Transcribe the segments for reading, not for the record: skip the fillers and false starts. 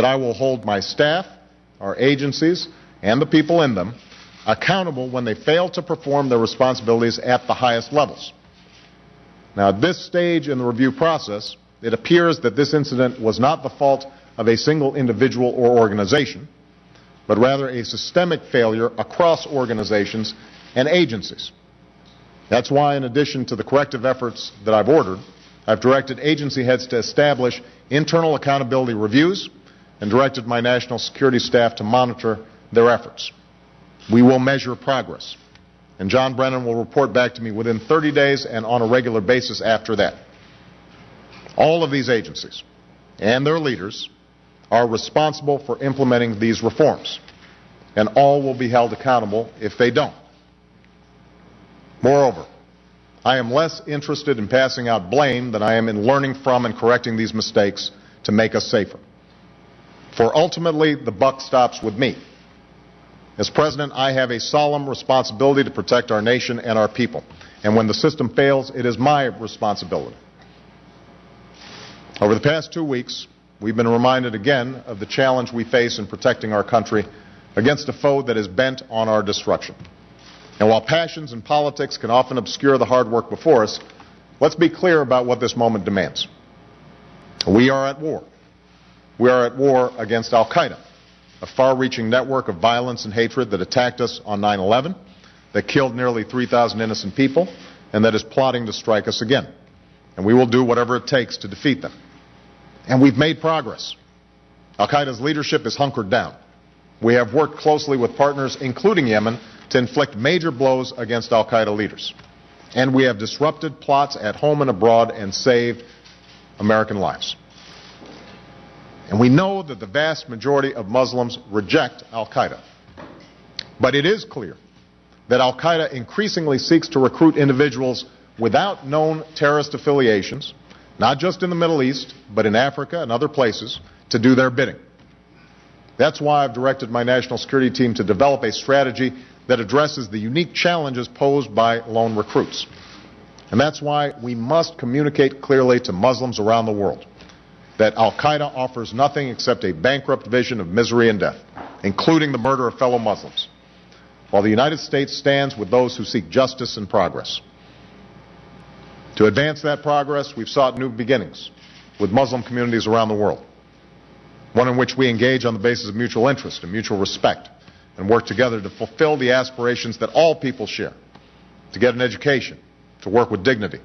that I will hold my staff, our agencies, and the people in them accountable when they fail to perform their responsibilities at the highest levels. Now, at this stage in the review process, it appears that this incident was not the fault of a single individual or organization, but rather a systemic failure across organizations and agencies. That's why, in addition to the corrective efforts that I've ordered, I've directed agency heads to establish internal accountability reviews and directed my national security staff to monitor their efforts. We will measure progress, and John Brennan will report back to me within 30 days and on a regular basis after that. All of these agencies and their leaders are responsible for implementing these reforms, and all will be held accountable if they don't. Moreover, I am less interested in passing out blame than I am in learning from and correcting these mistakes to make us safer. For ultimately, the buck stops with me. As President, I have a solemn responsibility to protect our nation and our people. And when the system fails, it is my responsibility. Over the past 2 weeks, we've been reminded again of the challenge we face in protecting our country against a foe that is bent on our destruction. And while passions and politics can often obscure the hard work before us, let's be clear about what this moment demands. We are at war. We are at war against Al-Qaeda, a far-reaching network of violence and hatred that attacked us on 9/11, that killed nearly 3,000 innocent people, and that is plotting to strike us again. And we will do whatever it takes to defeat them. And we've made progress. Al-Qaeda's leadership is hunkered down. We have worked closely with partners, including Yemen, to inflict major blows against Al-Qaeda leaders. And we have disrupted plots at home and abroad and saved American lives. And we know that the vast majority of Muslims reject Al-Qaeda. But it is clear that Al-Qaeda increasingly seeks to recruit individuals without known terrorist affiliations, not just in the Middle East, but in Africa and other places, to do their bidding. That's why I've directed my national security team to develop a strategy that addresses the unique challenges posed by lone recruits. And that's why we must communicate clearly to Muslims around the world that Al-Qaeda offers nothing except a bankrupt vision of misery and death, including the murder of fellow Muslims, while the United States stands with those who seek justice and progress. To advance that progress, we've sought new beginnings with Muslim communities around the world, one in which we engage on the basis of mutual interest and mutual respect, and work together to fulfill the aspirations that all people share, to get an education, to work with dignity,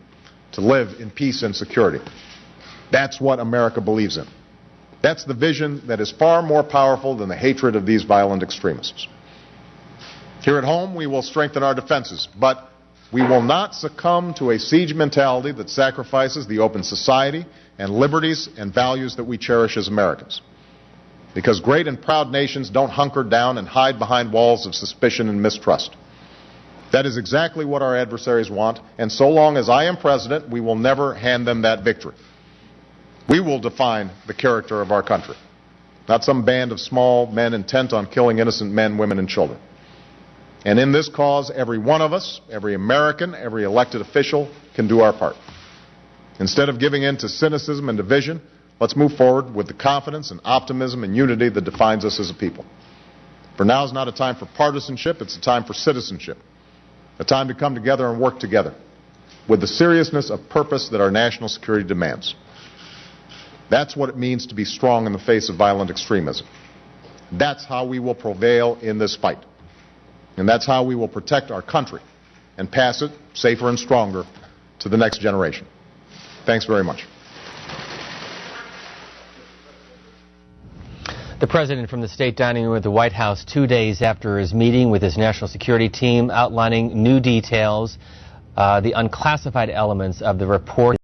to live in peace and security. That's what America believes in. That's the vision that is far more powerful than the hatred of these violent extremists. Here at home, we will strengthen our defenses, but we will not succumb to a siege mentality that sacrifices the open society and liberties and values that we cherish as Americans. Because great and proud nations don't hunker down and hide behind walls of suspicion and mistrust. That is exactly what our adversaries want, and so long as I am president, we will never hand them that victory. We will define the character of our country, not some band of small men intent on killing innocent men, women, and children. And in this cause, every one of us, every American, every elected official can do our part. Instead of giving in to cynicism and division, let's move forward with the confidence and optimism and unity that defines us as a people. For now is not a time for partisanship, it's a time for citizenship. A time to come together and work together with the seriousness of purpose that our national security demands. That's what it means to be strong in the face of violent extremism. That's how we will prevail in this fight. And that's how we will protect our country and pass it, safer and stronger, to the next generation. Thanks very much. The president from the state dining room at the White House 2 days after his meeting with his national security team, outlining new details, the unclassified elements of the report.